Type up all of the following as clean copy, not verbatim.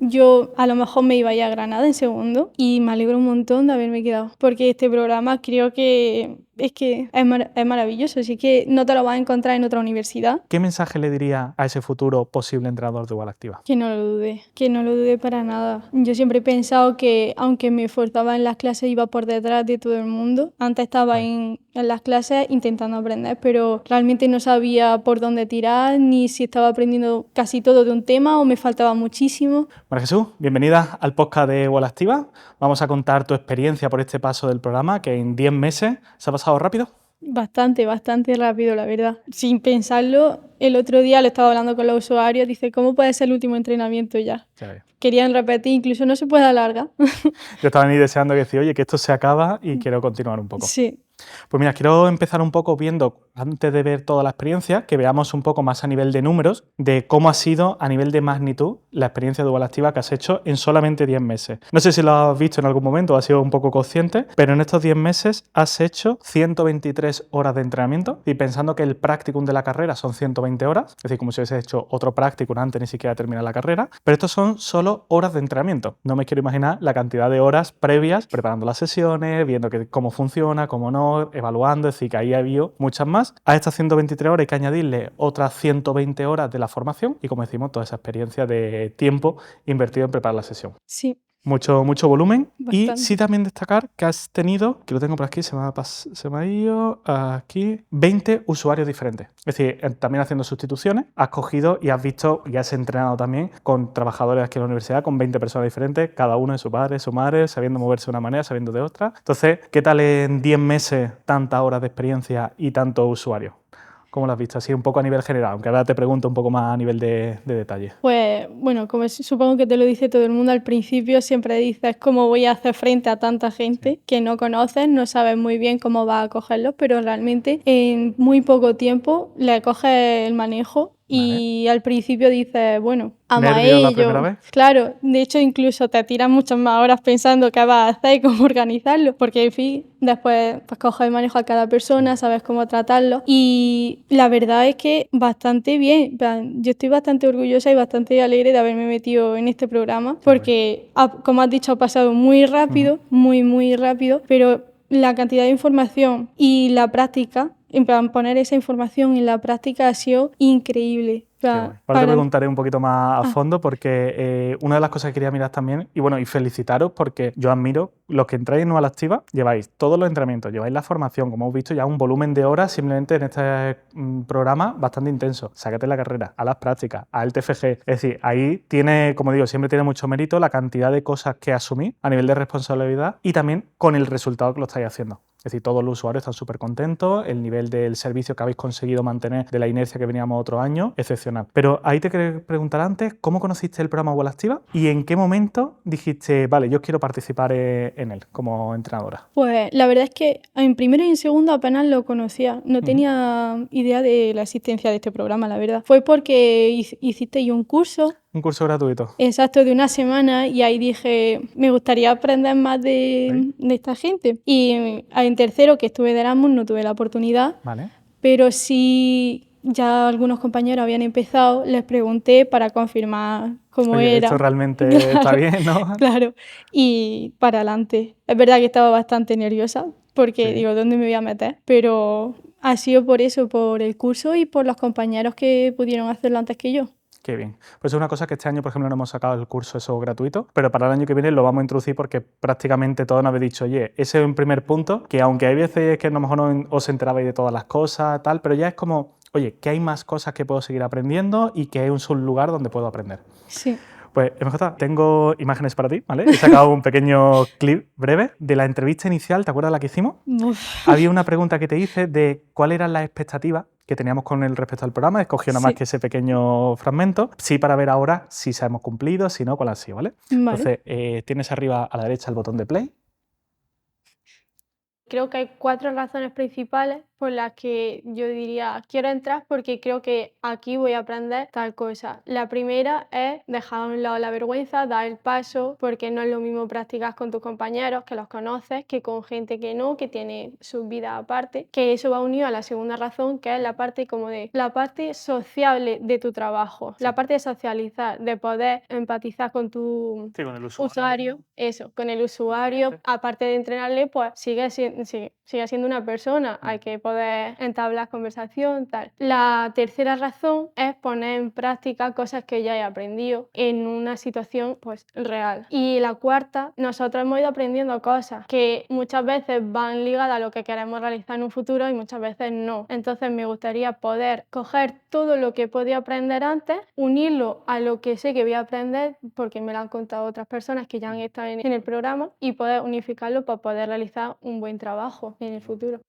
yo a lo mejor me iba a ir a Granada en segundo y me alegro un montón de haberme quedado, porque este programa creo que es maravilloso, así que no te lo vas a encontrar en otra universidad. ¿Qué mensaje le diría a ese futuro posible entrenador de Igual Activa? Que no lo dude para nada. Yo siempre he pensado que aunque me esforzaba en las clases, iba por detrás de todo el mundo. Antes estaba en las clases intentando aprender, pero realmente no sabía por dónde tirar, ni si estaba aprendiendo casi todo de un tema o me faltaba muchísimo. María Jesús, bienvenida al podcast de Igual Activa. Vamos a contar tu experiencia por este paso del programa, que en 10 meses se ha pasado rápido. Bastante rápido, la verdad. Sin pensarlo, el otro día lo estaba hablando con los usuarios, dice, ¿cómo puede ser el último entrenamiento ya? Querían repetir, incluso no se puede alargar. Yo estaba ni deseando decir, oye, que esto se acaba y quiero continuar un poco. Sí. Pues mira, quiero empezar un poco viendo, antes de ver toda la experiencia, que veamos un poco más a nivel de números, de cómo ha sido a nivel de magnitud la experiencia de Igual Activa que has hecho en solamente 10 meses. No sé si lo has visto en algún momento o has sido un poco consciente, pero en estos 10 meses has hecho 123 horas de entrenamiento y pensando que el practicum de la carrera son 120 horas, es decir, como si hubiese hecho otro practicum antes ni siquiera terminar la carrera, pero estos son solo horas de entrenamiento. No me quiero imaginar la cantidad de horas previas preparando las sesiones, viendo cómo funciona, cómo no, evaluando, es decir, que ahí ha habido muchas más. A estas 123 horas hay que añadirle otras 120 horas de la formación y, como decimos, toda esa experiencia de tiempo invertido en preparar la sesión. Sí. Mucho volumen. Bastante. Y sí también destacar que has tenido, que lo tengo por aquí, se me ha ido aquí, 20 usuarios diferentes. Es decir, también haciendo sustituciones, has cogido y has visto y has entrenado también con trabajadores aquí en la universidad, con 20 personas diferentes, cada uno de su madre, sabiendo moverse de una manera, sabiendo de otra. Entonces, ¿qué tal en 10 meses tantas horas de experiencia y tantos usuarios? ¿Cómo lo has visto? Así un poco a nivel general, aunque ahora te pregunto un poco más a nivel de detalle. Pues bueno, como supongo que te lo dice todo el mundo al principio, siempre dices cómo voy a hacer frente a tanta gente que no conoces, no sabes muy bien cómo vas a cogerlos, pero realmente en muy poco tiempo le coges el manejo. Y al principio dices, bueno, amo a ¿Nervios la ello. primera vez? Claro, de hecho incluso te tiras muchas más horas pensando qué vas a hacer y cómo organizarlo, porque en fin, después pues coges el manejo a cada persona, sabes cómo tratarlo y la verdad es que bastante bien. En plan, yo estoy bastante orgullosa y bastante alegre de haberme metido en este programa porque, como has dicho, ha pasado muy rápido, muy rápido, pero la cantidad de información y la práctica, en plan, poner esa información en la práctica ha sido increíble. Ahora te preguntaré un poquito más a fondo porque una de las cosas que quería mirar también, y bueno, y felicitaros porque yo admiro los que entráis en Igual Activa, lleváis todos los entrenamientos, lleváis la formación, como hemos visto ya un volumen de horas simplemente en este programa bastante intenso. Sácate la carrera, a las prácticas, al TFG, es decir, ahí tiene, como digo, siempre tiene mucho mérito la cantidad de cosas que asumís a nivel de responsabilidad y también con el resultado que lo estáis haciendo. Es decir, todos los usuarios están súper contentos, el nivel del servicio que habéis conseguido mantener de la inercia que veníamos otro año, excepcional. Pero ahí te quería preguntar antes, ¿cómo conociste el programa Igual Activa y en qué momento dijiste, vale, yo quiero participar en él como entrenadora? Pues la verdad es que en primero y en segundo apenas lo conocía, no tenía idea de la existencia de este programa, la verdad. Fue porque hiciste un curso. Un curso gratuito. Exacto, de una semana y ahí dije, me gustaría aprender más de esta gente. Y en tercero, que estuve de Erasmus, no tuve la oportunidad, pero sí ya algunos compañeros habían empezado, les pregunté para confirmar cómo era. Esto realmente está bien, ¿no? Claro, y para adelante. Es verdad que estaba bastante nerviosa porque digo, ¿dónde me voy a meter? Pero ha sido por eso, por el curso y por los compañeros que pudieron hacerlo antes que yo. Qué bien. Pues es una cosa que este año, por ejemplo, no hemos sacado el curso eso gratuito, pero para el año que viene lo vamos a introducir porque prácticamente todos nos habéis dicho, oye, ese es un primer punto, que aunque hay veces que a lo mejor no os enterabais de todas las cosas, tal, pero ya es como, oye, que hay más cosas que puedo seguir aprendiendo y que es un lugar donde puedo aprender. Sí. Pues, MJ, tengo imágenes para ti, ¿vale? He sacado un pequeño clip breve de la entrevista inicial, ¿te acuerdas la que hicimos? Había una pregunta que te hice de cuál eran las expectativas que teníamos con el respecto al programa, escogí nada más que ese pequeño fragmento, sí para ver ahora si se hemos cumplido, si no, cuál ha sido, ¿vale? Entonces, tienes arriba a la derecha el botón de play. Creo que hay 4 razones principales por las que yo diría, quiero entrar porque creo que aquí voy a aprender tal cosa. La primera es dejar a un lado la vergüenza, dar el paso, porque no es lo mismo practicar con tus compañeros, que los conoces, que con gente que no, que tiene su vida aparte, que eso va unido a la segunda razón, que es la parte como de la parte sociable de tu trabajo, la parte de socializar, de poder empatizar con tu Sí, con el usuario, eso, con el usuario, Sí. aparte de entrenarle, pues sigue siendo una persona, hay que poder entablar conversación, tal. La tercera razón es poner en práctica cosas que ya he aprendido en una situación pues real. Y la cuarta, nosotros hemos ido aprendiendo cosas que muchas veces van ligadas a lo que queremos realizar en un futuro y muchas veces no. Entonces me gustaría poder coger todo lo que he podido aprender antes, unirlo a lo que sé que voy a aprender porque me lo han contado otras personas que ya han estado en el programa y poder unificarlo para poder realizar un buen trabajo en el futuro.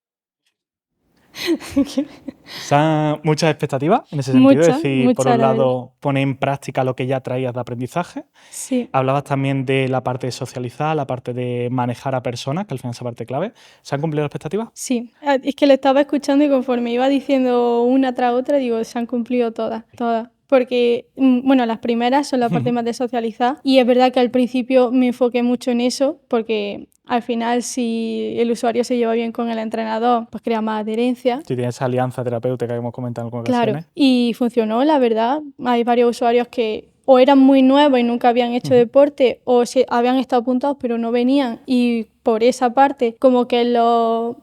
Muchas expectativas en ese sentido, es decir, por Muchas, un la verdad. lado, poner en práctica lo que ya traías de aprendizaje. Sí. Hablabas también de la parte de socializar, la parte de manejar a personas, que al final es esa parte clave. ¿Se han cumplido las expectativas? Sí, es que le estaba escuchando y conforme iba diciendo una tras otra, digo, se han cumplido todas, todas. Porque, bueno, las primeras son la parte más de socializar y es verdad que al principio me enfoqué mucho en eso porque al final si el usuario se lleva bien con el entrenador, pues crea más adherencia. Si tienes esa alianza terapéutica que hemos comentado en algunas Claro, ocasiones. y funcionó, la verdad. Hay varios usuarios que o eran muy nuevos y nunca habían hecho deporte o habían estado apuntados pero no venían y por esa parte como que lo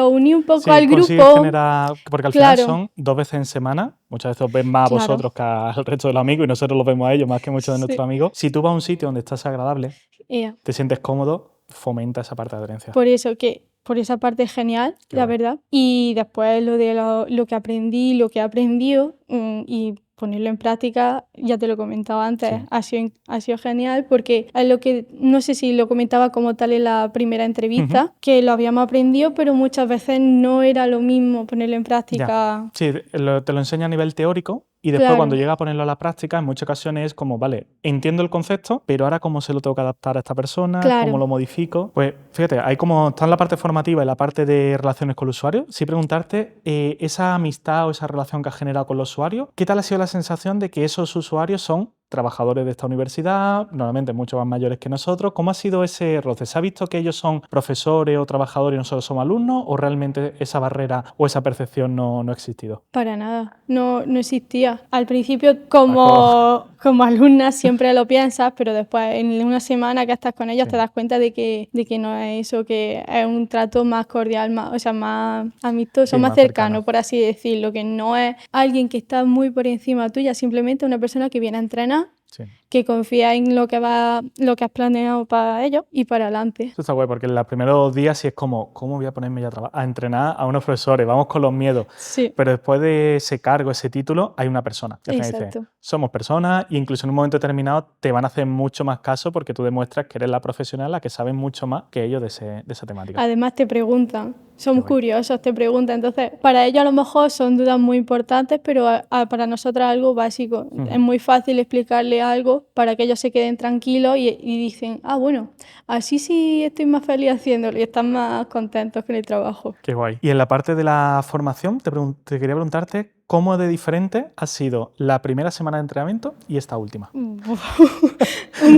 uní un poco Sí, al consigues grupo. generar, porque al final Claro, son 2 veces en semana, muchas veces os ven más a claro, vosotros que al resto de los amigos y nosotros los vemos a ellos más que muchos de nuestros sí. amigos. Si tú vas a un sitio donde estás agradable, Ea, te sientes cómodo, fomenta esa parte de adherencia. por eso que por esa parte es genial, Qué la guay. verdad. Y después lo de lo que aprendí, lo que he aprendido y ponerlo en práctica, ya te lo comentaba antes, Sí. ha sido genial porque es lo que, no sé si lo comentaba como tal en la primera entrevista, que lo habíamos aprendido, pero muchas veces no era lo mismo ponerlo en Ya. práctica. Sí, te lo enseña a nivel teórico y después Claro, cuando llega a ponerlo a la práctica, en muchas ocasiones es como, vale, entiendo el concepto, pero ahora cómo se lo tengo que adaptar a esta persona, cómo claro. lo modifico. Pues fíjate, hay como está en la parte formativa y la parte de relaciones con el usuario. Sí preguntarte, esa amistad o esa relación que has generado con los usuarios, ¿qué tal ha sido la sensación de que esos usuarios son trabajadores de esta universidad, normalmente mucho más mayores que nosotros? ¿Cómo ha sido ese roce? ¿Se ha visto que ellos son profesores o trabajadores y nosotros somos alumnos? ¿O realmente esa barrera o esa percepción no ha existido? Para nada, no existía. Al principio, Paco. como alumna, siempre lo piensas, pero después, en una semana que estás con ellos, Sí. te das cuenta de que no es eso, que es un trato más cordial, más, o sea, más amistoso, Sí, más más cercano, cercano. por así decirlo, que no es alguien que está muy por encima tuya, simplemente una persona que viene a entrenar, Sí. que confía en lo que has planeado para ellos y para adelante. Eso está guay, porque en los primeros días sí es como, ¿cómo voy a ponerme ya a entrenar a unos profesores? Vamos con los miedos. Sí, Pero después de ese cargo, ese título, hay una persona. Que al final dice, exacto. somos personas y incluso en un momento determinado te van a hacer mucho más caso porque tú demuestras que eres la profesional, la que sabe mucho más que ellos de esa temática. Además te preguntan, son Qué guay. curiosos, te preguntan. Entonces, para ellos a lo mejor son dudas muy importantes, pero para nosotros es algo básico. Es muy fácil explicarle algo para que ellos se queden tranquilos y dicen, ah, bueno, así sí estoy más feliz haciéndolo y están más contentos con el trabajo. Qué guay. Y en la parte de la formación, te quería preguntarte cómo de diferente ha sido la primera semana de entrenamiento y esta última.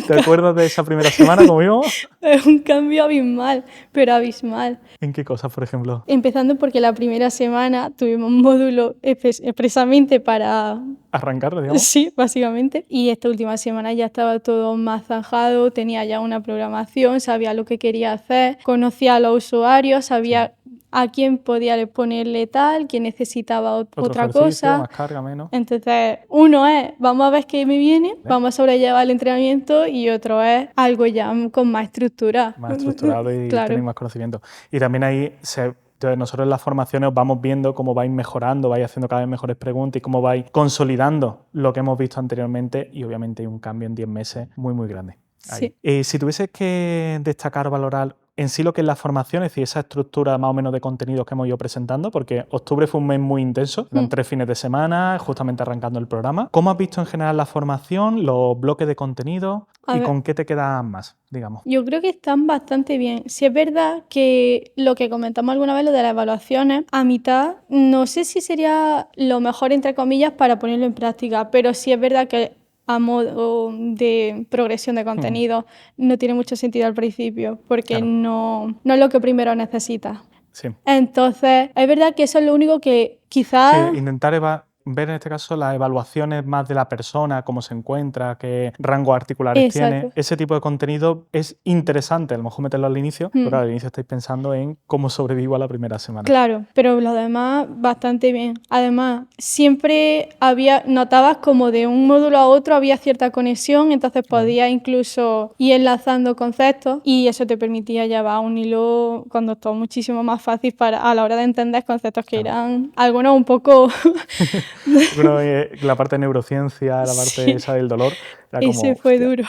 ¿Te acuerdas de esa primera semana, como íbamos? Es un cambio abismal, pero abismal. ¿En qué cosas, por ejemplo? Empezando porque la primera semana tuvimos un módulo expresamente para... Arrancarlo, digamos. Sí, básicamente. Y esta última semana ya estaba todo más zanjado, tenía ya una programación, sabía lo que quería hacer, conocía a los usuarios, sabía a quién podía ponerle tal, quién necesitaba Otro otra ejercicio, cosa. más carga, menos. Entonces, uno es, vamos a ver qué me viene, vamos a sobrellevar el entrenamiento y otro es algo ya con más estructura. Más estructurado y Claro. tenéis más conocimiento. Y también ahí entonces nosotros en las formaciones os vamos viendo cómo vais mejorando, vais haciendo cada vez mejores preguntas y cómo vais consolidando lo que hemos visto anteriormente y obviamente hay un cambio en 10 meses muy, muy grande. Sí. Si tuvieses que destacar o valorar en sí lo que es la formación, es decir, esa estructura más o menos de contenidos que hemos ido presentando, porque octubre fue un mes muy intenso, eran 3 fines de semana, justamente arrancando el programa. ¿Cómo has visto en general la formación, los bloques de contenido A y ver, con qué te quedas más, digamos? yo creo que están bastante bien. Si es verdad que lo que comentamos alguna vez, lo de las evaluaciones, a mitad, no sé si sería lo mejor, entre comillas, para ponerlo en práctica, pero sí es verdad que a modo de progresión de contenido no tiene mucho sentido al principio, porque Claro. no es lo que primero necesitas. Sí. Entonces, es verdad que eso es lo único que Sí, quizás... intentar ver en este caso las evaluaciones más de la persona, cómo se encuentra, qué rangos articulares tiene. Exacto. Ese tipo de contenido es interesante, a lo mejor meterlo al inicio, pero claro, al inicio estáis pensando en cómo sobrevivo a la primera semana. Claro, pero lo demás bastante bien. Además, siempre notabas como de un módulo a otro había cierta conexión, entonces podías incluso ir enlazando conceptos y eso te permitía llevar un hilo conductor muchísimo más fácil a la hora de entender conceptos que eran algunos un poco... Bueno, la parte de neurociencia, la parte Sí, esa del dolor, era como, ese fue hostia. duro.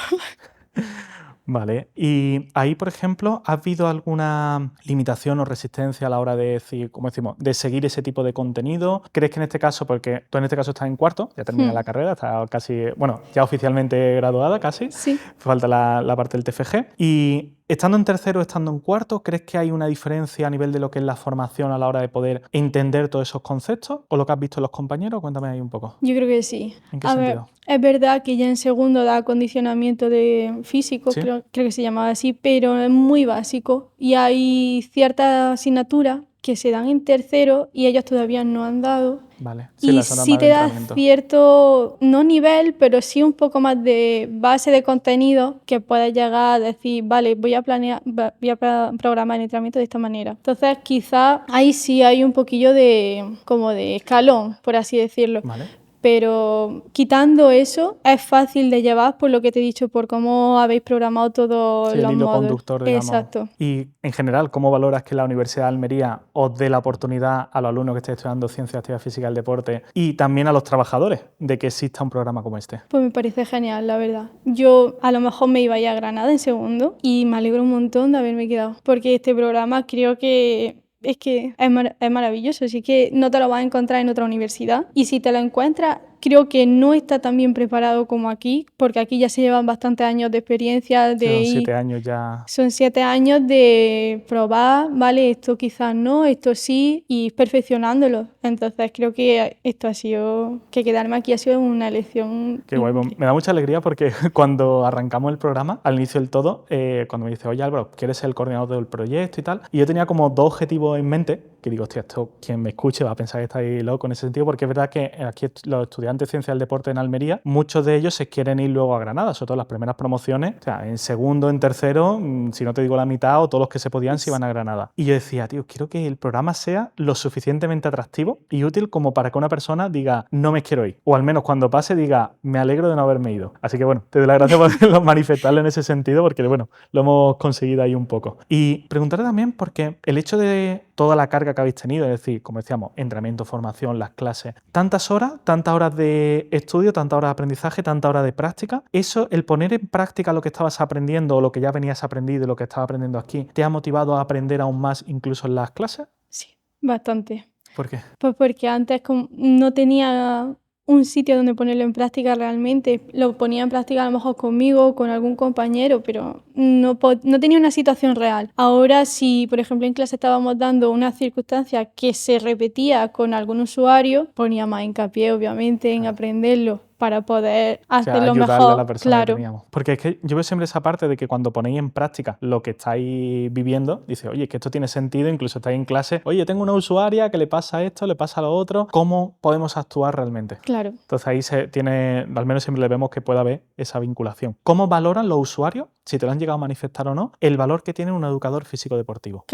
Vale, y ahí, por ejemplo, ¿ha habido alguna limitación o resistencia a la hora de decir, como decimos, de seguir ese tipo de contenido? ¿Crees que en este caso, porque tú en este caso estás en cuarto, ya terminas la carrera, estás casi, bueno, ya oficialmente graduada casi, Sí. falta la parte del TFG, y estando en tercero, estando en cuarto, ¿crees que hay una diferencia a nivel de lo que es la formación a la hora de poder entender todos esos conceptos? ¿O lo que has visto en los compañeros? Cuéntame ahí un poco. Yo creo que sí. ¿En qué A ver, sentido? es verdad que ya en segundo da acondicionamiento de físico, ¿Sí? creo que se llamaba así, pero es muy básico. Y hay ciertas asignaturas que se dan en tercero y ellos todavía no han dado. Vale, sí, Y las horas sí más de te da entrenamiento. cierto, no nivel, pero sí un poco más de base de contenido que puedes llegar a decir, vale, voy a programar el entrenamiento de esta manera. Entonces, quizás ahí sí hay un poquillo de, como de escalón, por así decirlo. Vale. Pero quitando eso, es fácil de llevar por lo que te he dicho, por cómo habéis programado todos Sí, el los hilo módulos. conductor, digamos. Exacto. Y en general, ¿cómo valoras que la Universidad de Almería os dé la oportunidad a los alumnos que estéis estudiando Ciencia, Actividad Física y el Deporte y también a los trabajadores de que exista un programa como este? Pues me parece genial, la verdad. Yo a lo mejor me iba ya a Granada en segundo y me alegro un montón de haberme quedado, porque este programa creo que es maravilloso, así que no te lo vas a encontrar en otra universidad y si te lo encuentras, creo que no está tan bien preparado como aquí, porque aquí ya se llevan bastantes años de experiencia, Sí, de son ir 7 años ya. Son 7 años de probar, vale, esto quizás no, esto sí, y ir perfeccionándolo. Entonces creo que esto ha sido, que quedarme aquí ha sido una elección Qué guay. Me da mucha alegría porque cuando arrancamos el programa, al inicio del todo, cuando me dice, oye Álvaro, ¿quieres ser el coordinador del proyecto y tal? Y yo tenía como 2 objetivos en mente, que digo, hostia, esto quien me escuche va a pensar que estáis loco en ese sentido, porque es verdad que aquí los estudiantes de Ciencia del Deporte en Almería, muchos de ellos se quieren ir luego a Granada, sobre todo las primeras promociones, o sea, en segundo, en tercero, si no te digo la mitad, o todos los que se podían se iban a Granada. Y yo decía, tío, quiero que el programa sea lo suficientemente atractivo y útil como para que una persona diga, no me quiero ir. O al menos cuando pase diga, me alegro de no haberme ido. Así que bueno, te doy las gracias por manifestarlo en ese sentido, porque bueno, lo hemos conseguido ahí un poco. Y preguntarle también, porque el hecho de toda la carga que habéis tenido, es decir, como decíamos, entrenamiento, formación, las clases, tantas horas de estudio, tantas horas de aprendizaje, tantas horas de práctica, eso, el poner en práctica lo que estabas aprendiendo o lo que ya venías aprendido y lo que estabas aprendiendo aquí, ¿te ha motivado a aprender aún más incluso en las clases? Sí, bastante. ¿Por qué? Pues porque antes no tenía un sitio donde ponerlo en práctica realmente. Lo ponía en práctica a lo mejor conmigo, con algún compañero, pero no tenía una situación real. Ahora, si por ejemplo en clase estábamos dando una circunstancia que se repetía con algún usuario, ponía más hincapié, obviamente, en aprenderlo para poder O sea, hacerlo ayudarle a la mejor. persona que Claro. teníamos. Porque es que yo veo siempre esa parte de que cuando ponéis en práctica lo que estáis viviendo, dice, oye, es que esto tiene sentido, incluso estáis en clase, oye, tengo una usuaria que le pasa esto, le pasa lo otro, ¿cómo podemos actuar realmente? Claro. Entonces ahí se tiene, al menos siempre le vemos que puede haber esa vinculación. ¿Cómo valoran los usuarios, si te lo han llegado a manifestar o no, el valor que tiene un educador físico-deportivo?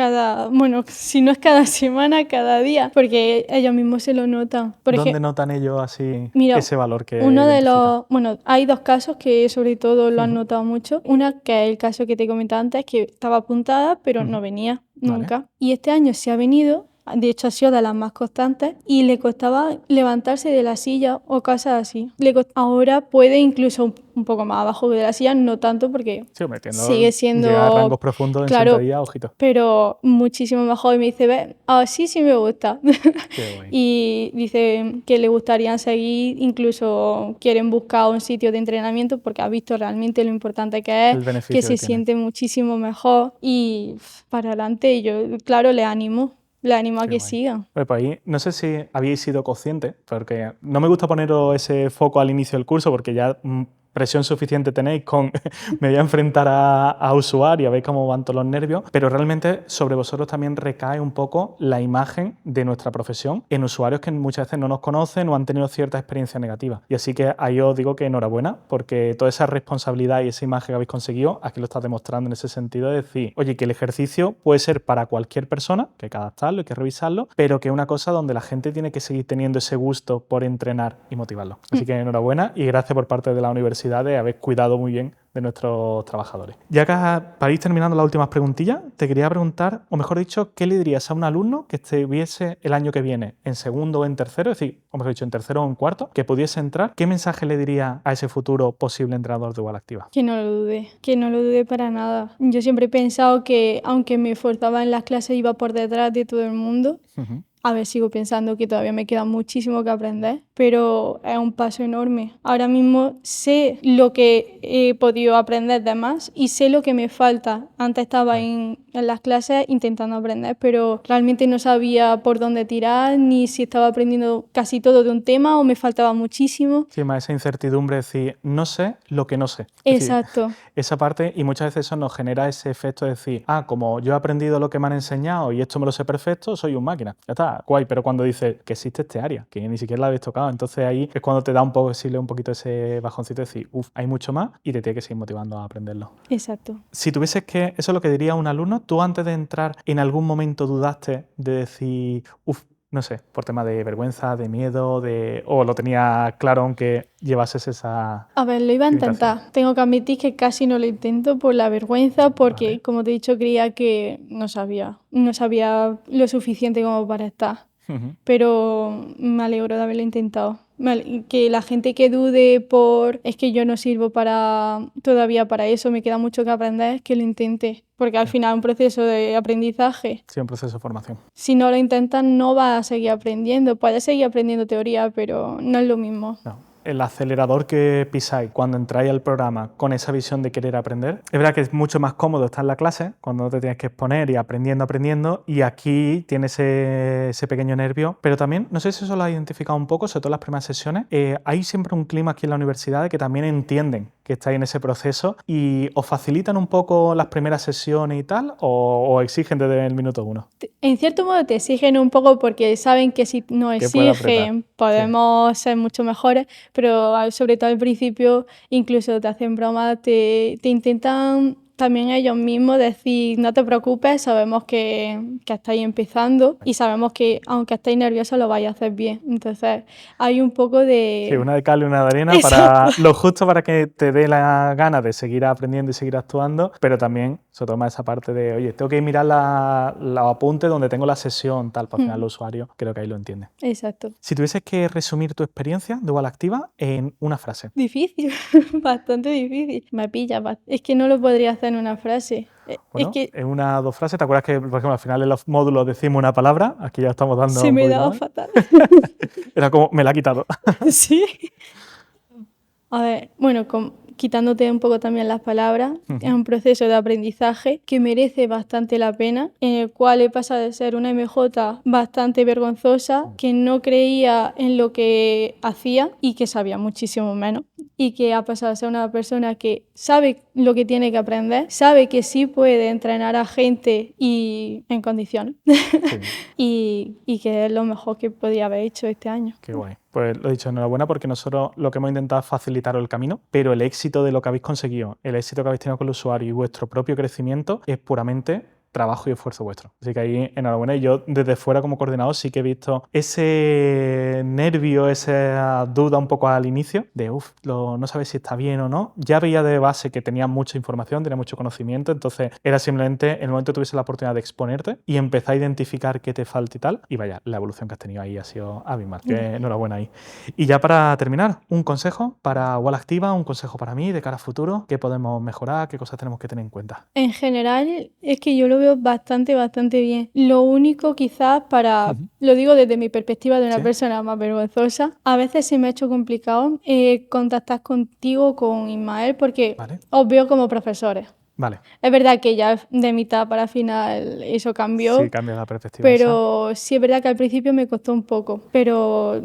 Bueno, si no es cada semana, cada día, porque ellos mismos se lo notan. ¿Dónde notan ellos así Mira, ese valor que uno de identifica? bueno, hay dos casos que sobre todo lo han notado mucho. Una que es el caso que te comentaba antes, que estaba apuntada, pero no venía Vale. nunca. Y este año se ha venido de hecho ha sido de las más constantes, y le costaba levantarse de la silla o cosas así. Ahora puede incluso un poco más abajo de la silla, no tanto porque Sí, metiendo, sigue siendo... llegar a rangos profundos en Claro, sentadilla, ojito. pero muchísimo mejor. Y me dice, ve, así sí me gusta. Qué guay. Y dice que le gustaría seguir, incluso quieren buscar un sitio de entrenamiento porque ha visto realmente lo importante que El es, beneficio que que se tiene. siente muchísimo mejor y para adelante. Y yo, claro, le animo a Qué que guay. sigan. Pues por ahí, no sé si habíais sido conscientes, porque no me gusta poneros ese foco al inicio del curso porque ya presión suficiente tenéis con me voy a enfrentar a usuarios, veis cómo van todos los nervios, pero realmente sobre vosotros también recae un poco la imagen de nuestra profesión en usuarios que muchas veces no nos conocen o han tenido cierta experiencia negativa. Y así que ahí os digo que enhorabuena, porque toda esa responsabilidad y esa imagen que habéis conseguido, aquí lo estás demostrando en ese sentido de decir, oye, que el ejercicio puede ser para cualquier persona, que hay que adaptarlo, hay que revisarlo, pero que es una cosa donde la gente tiene que seguir teniendo ese gusto por entrenar y motivarlo. Así que enhorabuena y gracias por parte de la universidad de haber cuidado muy bien de nuestros trabajadores. Ya que para ir terminando las últimas preguntillas, te quería preguntar, o mejor dicho, ¿qué le dirías a un alumno que estuviese el año que viene en segundo o en tercero, es decir, o mejor dicho, en tercero o en cuarto, que pudiese entrar? ¿Qué mensaje le diría a ese futuro posible entrenador de Igual Activa? Que no lo dude para nada. Yo siempre he pensado que aunque me esforzaba en las clases iba por detrás de todo el mundo. A ver, sigo pensando que todavía me queda muchísimo que aprender, pero es un paso enorme. Ahora mismo sé lo que he podido aprender de más y sé lo que me falta. Antes estaba en las clases intentando aprender, pero realmente no sabía por dónde tirar, ni si estaba aprendiendo casi todo de un tema o me faltaba muchísimo. Sí, más esa incertidumbre de decir, no sé lo que no sé. Es decir, Exacto. esa parte, y muchas veces eso nos genera ese efecto de decir, como yo he aprendido lo que me han enseñado y esto me lo sé perfecto, soy un máquina. Ya está, guay, pero cuando dices que existe este área, que ni siquiera la habéis tocado, entonces ahí es cuando te da un poquito ese bajoncito de decir, hay mucho más y te tiene que seguir motivando a aprenderlo. Exacto. Si tuvieses que, eso es lo que diría un alumno, tú antes de entrar en algún momento dudaste de decir, no sé, por tema de vergüenza, de miedo, o lo tenía claro aunque llevases esa... A ver, lo iba a intentar. Tengo que admitir que casi no lo intento por la vergüenza, porque, como te he dicho, creía que no sabía lo suficiente como para estar. Pero me alegro de haberlo intentado. Que la gente que dude es que yo no sirvo todavía para eso, me queda mucho que aprender, que lo intente. Porque al final es un proceso de aprendizaje. Sí, un proceso de formación. Si no lo intentas, no vas a seguir aprendiendo. Puedes seguir aprendiendo teoría, pero no es lo mismo. No. El acelerador que pisáis cuando entráis al programa con esa visión de querer aprender, es verdad que es mucho más cómodo estar en la clase cuando no te tienes que exponer y aprendiendo, y aquí tienes ese pequeño nervio, pero también, no sé si eso lo has identificado un poco, sobre todo en las primeras sesiones, hay siempre un clima aquí en la universidad de que también entienden que estáis en ese proceso y os facilitan un poco las primeras sesiones y tal, o exigen desde el minuto 1. En cierto modo te exigen un poco porque saben que si nos exigen podemos ser mucho mejores, pero sobre todo al principio incluso te hacen bromas, te intentan también ellos mismos decir, no te preocupes, sabemos que estáis empezando y sabemos que aunque estéis nerviosos lo vais a hacer bien. Entonces hay un poco de... Sí, una de cal y una de arena para lo justo para que te dé la gana de seguir aprendiendo y seguir actuando, pero también se toma esa parte de, oye, tengo que mirar los apuntes donde tengo la sesión, tal, para al final el usuario creo que ahí lo entiende. Exacto. Si tuvieses que resumir tu experiencia de Igual Activa en una frase. Difícil, bastante difícil. Me pilla, es que no lo podría hacer en una frase. Bueno, es que en una o dos frases, ¿te acuerdas que, por ejemplo, al final en los módulos decimos una palabra? Aquí ya estamos dando se un me poquito daba más. fatal. Era como, me la ha quitado. Sí. A ver, bueno, quitándote un poco también las palabras, es un proceso de aprendizaje que merece bastante la pena, en el cual he pasado de ser una MJ bastante vergonzosa, que no creía en lo que hacía y que sabía muchísimo menos, y que ha pasado a ser una persona que sabe lo que tiene que aprender, sabe que sí puede entrenar a gente y en condiciones, y que es lo mejor que podía haber hecho este año. Qué guay. Pues lo he dicho, enhorabuena, porque nosotros lo que hemos intentado es facilitaros el camino, pero el éxito de lo que habéis conseguido, el éxito que habéis tenido con el usuario y vuestro propio crecimiento es puramente trabajo y esfuerzo vuestro. Así que ahí enhorabuena. Y yo desde fuera como coordinador sí que he visto ese nervio, esa duda un poco al inicio de no sabes si está bien o no. Ya veía de base que tenía mucha información, tenía mucho conocimiento, entonces era simplemente en el momento que tuviese la oportunidad de exponerte y empezar a identificar qué te falta y tal. Y vaya, la evolución que has tenido ahí ha sido abismal. Que enhorabuena ahí. Y ya para terminar, un consejo para Wall Activa, un consejo para mí de cara a futuro, qué podemos mejorar, qué cosas tenemos que tener en cuenta. En general es que yo lo veo bastante, bastante bien. Lo único quizás lo digo desde mi perspectiva de una ¿Sí? persona más vergonzosa, a veces se me ha hecho complicado contactar contigo, con Ismael, porque Vale. os veo como profesores. Vale. Es verdad que ya de mitad para final eso cambió. Sí, cambia la perspectiva. Pero sí es verdad que al principio me costó un poco. Pero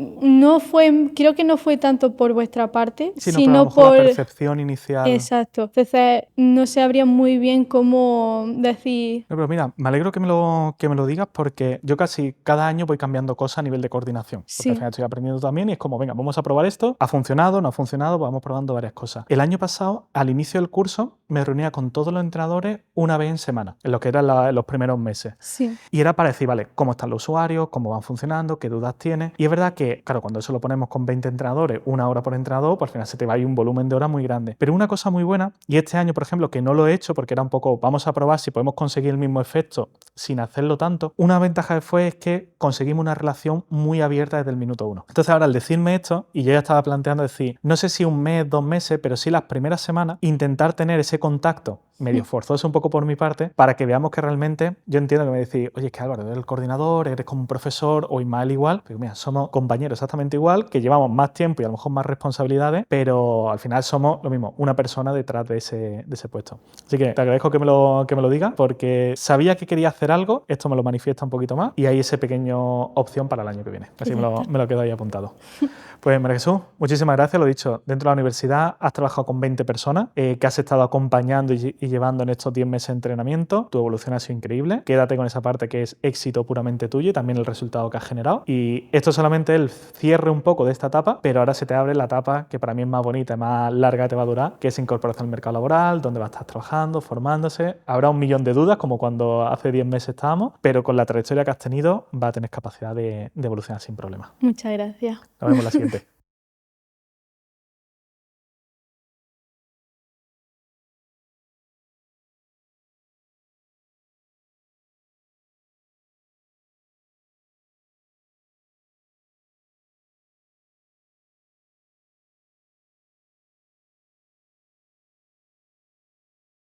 creo que no fue tanto por vuestra parte, Sino por a lo mejor por... la percepción inicial. Exacto. Entonces no sabría muy bien cómo decir... No, pero mira, me alegro que me lo digas porque yo casi cada año voy cambiando cosas a nivel de coordinación. Porque Sí. al final estoy aprendiendo también y es como, venga, vamos a probar esto. Ha funcionado, no ha funcionado, vamos probando varias cosas. El año pasado, al inicio del curso, me reunía con todos los entrenadores una vez en semana, en lo que eran los primeros meses. Sí. Y era para decir, vale, cómo están los usuarios, cómo van funcionando, qué dudas tienes. Y es verdad que, claro, cuando eso lo ponemos con 20 entrenadores, 1 hora por entrenador, pues al final se te va a ir un volumen de horas muy grande. Pero una cosa muy buena, y este año, por ejemplo, que no lo he hecho porque era un poco, vamos a probar si podemos conseguir el mismo efecto sin hacerlo tanto, una ventaja que fue es que conseguimos una relación muy abierta desde el minuto 1. Entonces ahora al decirme esto, y yo ya estaba planteando decir, no sé si 1 mes, 2 meses, pero sí las primeras semanas, intentar tener ese contacto medio forzoso un poco por mi parte, para que veamos que realmente, yo entiendo que me decís, oye, es que Álvaro, eres el coordinador, eres como un profesor, o Ismael igual, pero mira, somos compañeros exactamente igual, que llevamos más tiempo y a lo mejor más responsabilidades, pero al final somos lo mismo, una persona detrás de ese puesto. Así que te agradezco que me lo digas, porque sabía que quería hacer algo, esto me lo manifiesta un poquito más, y hay esa pequeña opción para el año que viene. Así me lo quedo ahí apuntado. Pues María Jesús, muchísimas gracias. Lo dicho, dentro de la universidad has trabajado con 20 personas que has estado acompañando y llevando en estos 10 meses de entrenamiento. Tu evolución ha sido increíble. Quédate con esa parte que es éxito puramente tuyo y también el resultado que has generado. Y esto es solamente el cierre un poco de esta etapa, pero ahora se te abre la etapa que para mí es más bonita y más larga que te va a durar, que es incorporación al mercado laboral, donde vas a estar trabajando, formándose. Habrá 1.000.000 de dudas, como cuando hace 10 meses estábamos, pero con la trayectoria que has tenido vas a tener capacidad de evolucionar sin problemas. Muchas gracias. Nos vemos en la siguiente.